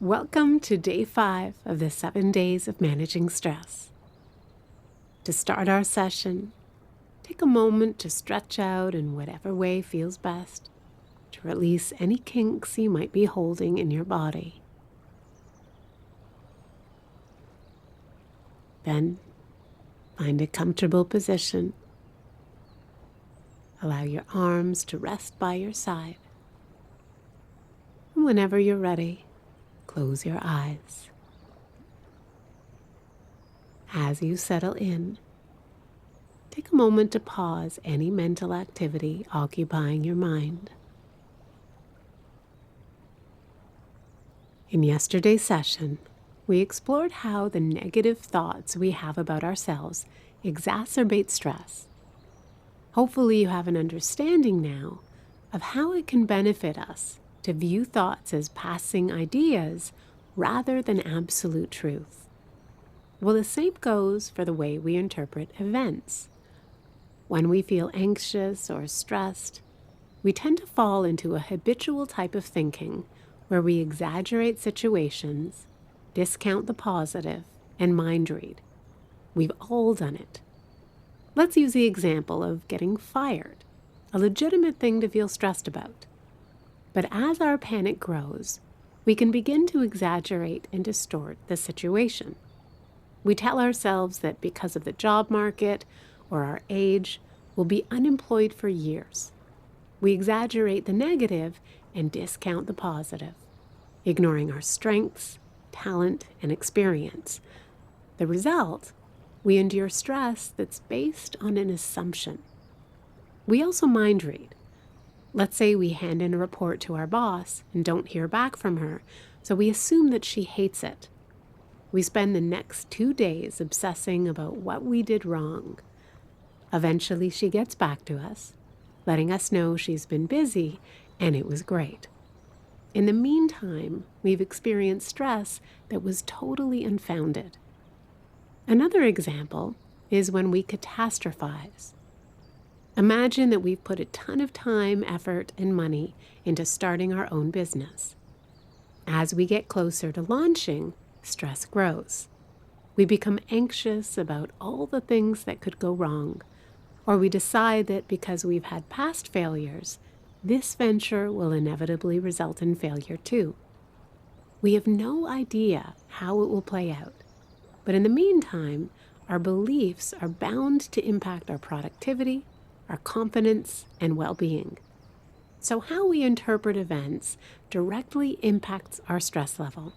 Welcome to day 5 of the 7 days of managing stress. To start our session, take a moment to stretch out in whatever way feels best to release any kinks you might be holding in your body. Then, find a comfortable position. Allow your arms to rest by your side. And whenever you're ready, close your eyes. As you settle in, take a moment to pause any mental activity occupying your mind. In yesterday's session, we explored how the negative thoughts we have about ourselves exacerbate stress. Hopefully, you have an understanding now of how it can benefit us to view thoughts as passing ideas rather than absolute truth. Well, the same goes for the way we interpret events. When we feel anxious or stressed, we tend to fall into a habitual type of thinking where we exaggerate situations, discount the positive, and mind read. We've all done it. Let's use the example of getting fired, a legitimate thing to feel stressed about. But as our panic grows, we can begin to exaggerate and distort the situation. We tell ourselves that because of the job market or our age, we'll be unemployed for years. We exaggerate the negative and discount the positive, ignoring our strengths, talent, and experience. The result, we endure stress that's based on an assumption. We also mind read. Let's say we hand in a report to our boss and don't hear back from her, so we assume that she hates it. We spend the next 2 days obsessing about what we did wrong. Eventually, she gets back to us, letting us know she's been busy and it was great. In the meantime, we've experienced stress that was totally unfounded. Another example is when we catastrophize. Imagine that we've put a ton of time, effort, and money into starting our own business. As we get closer to launching, stress grows. We become anxious about all the things that could go wrong, or we decide that because we've had past failures, this venture will inevitably result in failure too. We have no idea how it will play out, but in the meantime, our beliefs are bound to impact our productivity, our confidence, and well-being. So how we interpret events directly impacts our stress level.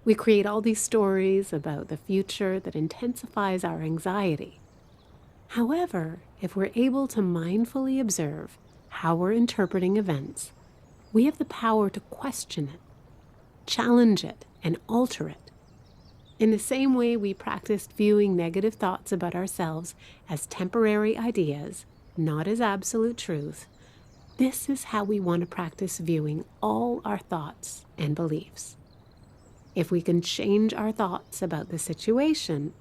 We create all these stories about the future that intensifies our anxiety. However, if we're able to mindfully observe how we're interpreting events, we have the power to question it, challenge it, and alter it. In the same way we practiced viewing negative thoughts about ourselves as temporary ideas, not as absolute truth, this is how we want to practice viewing all our thoughts and beliefs. If we can change our thoughts about the situation,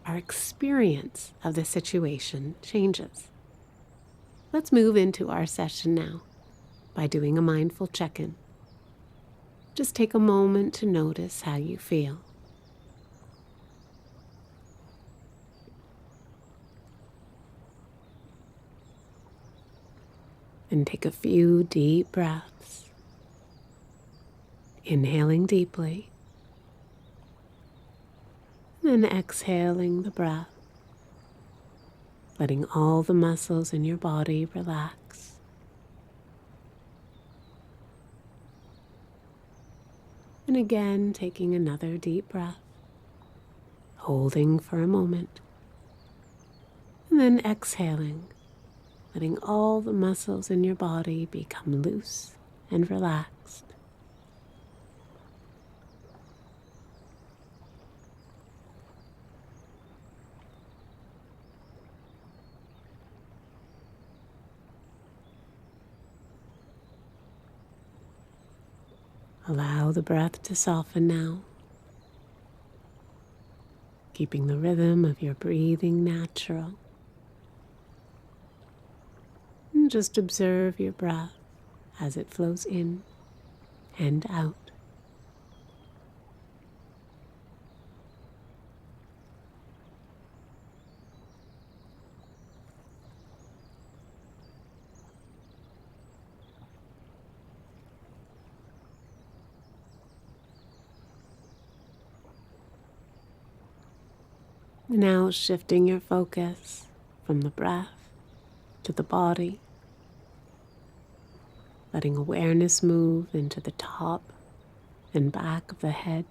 our experience of the situation changes. Let's move into our session now by doing a mindful check-in. Just take a moment to notice how you feel. And take a few deep breaths, inhaling deeply, and then exhaling the breath, letting all the muscles in your body relax. And again, taking another deep breath, holding for a moment, and then exhaling, letting all the muscles in your body become loose and relaxed. Allow the breath to soften now, keeping the rhythm of your breathing natural. And just observe your breath as it flows in and out. Now shifting your focus from the breath to the body, letting awareness move into the top and back of the head.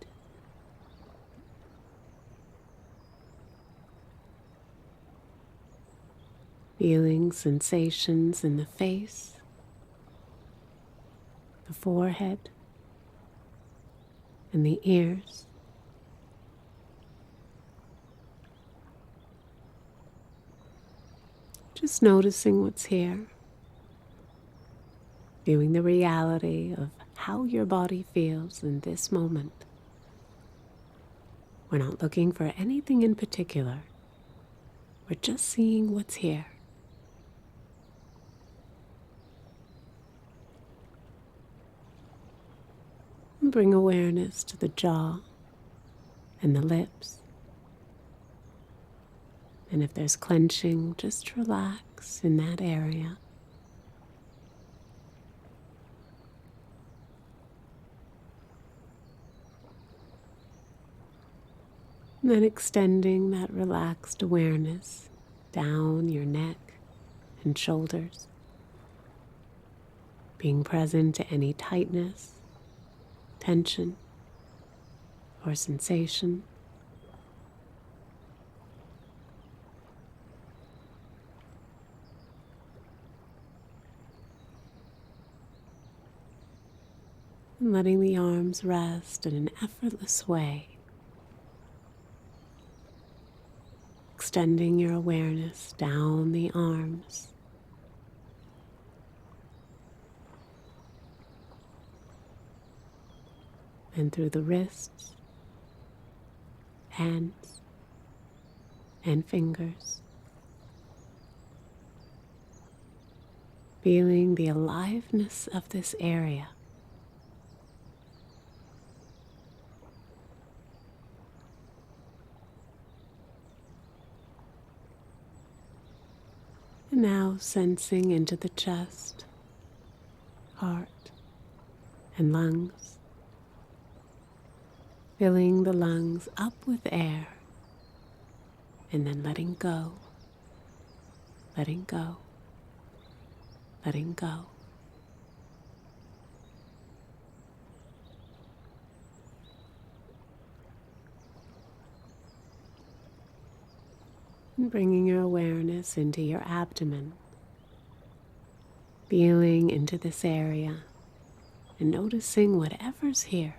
Feeling sensations in the face, the forehead, and the ears. Just noticing what's here, viewing the reality of how your body feels in this moment. We're not looking for anything in particular. We're just seeing what's here. And bring awareness to the jaw and the lips. And if there's clenching, just relax in that area. And then extending that relaxed awareness down your neck and shoulders, being present to any tightness, tension, or sensation. And letting the arms rest in an effortless way. Extending your awareness down the arms. And through the wrists, hands, and fingers. Feeling the aliveness of this area. And now sensing into the chest, heart, and lungs. Filling the lungs up with air, and then letting go, letting go, letting go. And bringing your awareness into your abdomen, feeling into this area and noticing whatever's here.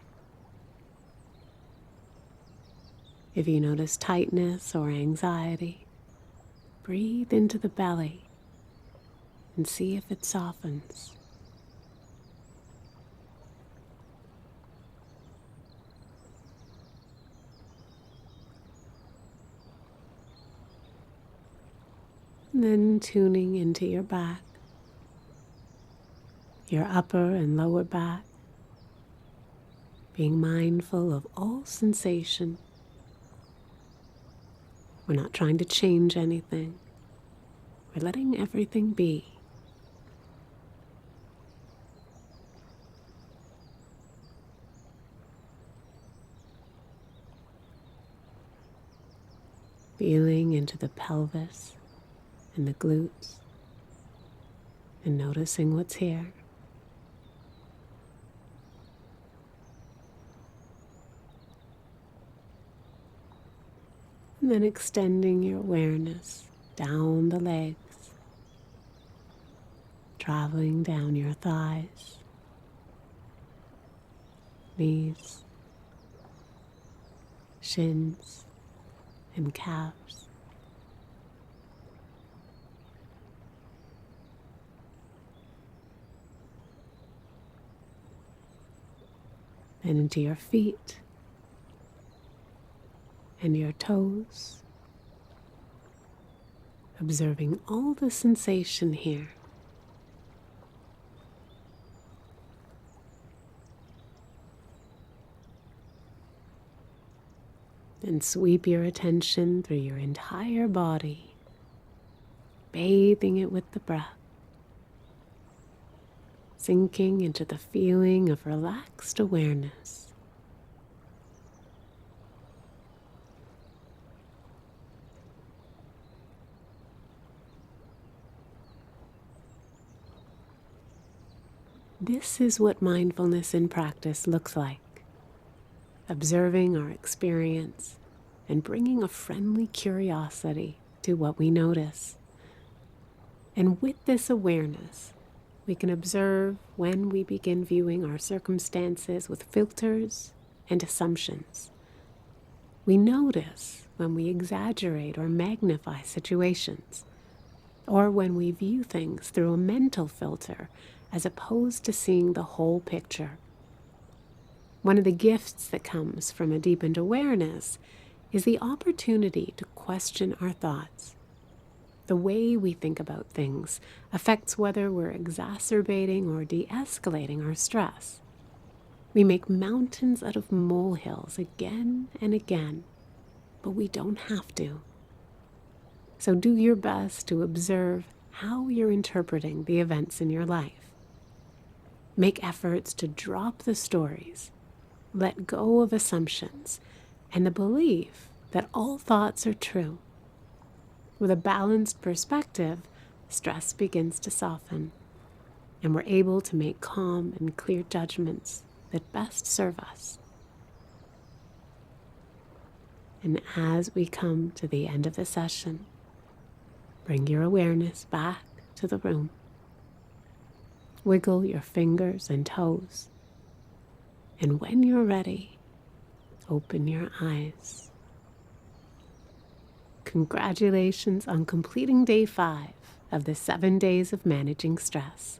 If you notice tightness or anxiety, breathe into the belly and see if it softens. And then tuning into your back, your upper and lower back, being mindful of all sensation. We're not trying to change anything. We're letting everything be. Feeling into the pelvis and the glutes and noticing what's here. And then extending your awareness down the legs, traveling down your thighs, knees, shins, and calves. And into your feet and your toes, observing all the sensation here. Then sweep your attention through your entire body, bathing it with the breath, sinking into the feeling of relaxed awareness. This is what mindfulness in practice looks like: observing our experience and bringing a friendly curiosity to what we notice. And with this awareness, we can observe when we begin viewing our circumstances with filters and assumptions. We notice when we exaggerate or magnify situations, or when we view things through a mental filter as opposed to seeing the whole picture. One of the gifts that comes from a deepened awareness is the opportunity to question our thoughts. The way we think about things affects whether we're exacerbating or de-escalating our stress. We make mountains out of molehills again and again, but we don't have to. So do your best to observe how you're interpreting the events in your life. Make efforts to drop the stories, let go of assumptions, and the belief that all thoughts are true. With a balanced perspective, stress begins to soften, and we're able to make calm and clear judgments that best serve us. And as we come to the end of the session, bring your awareness back to the room. Wiggle your fingers and toes, and when you're ready, open your eyes. Congratulations on completing day 5 of the 7 days of managing stress.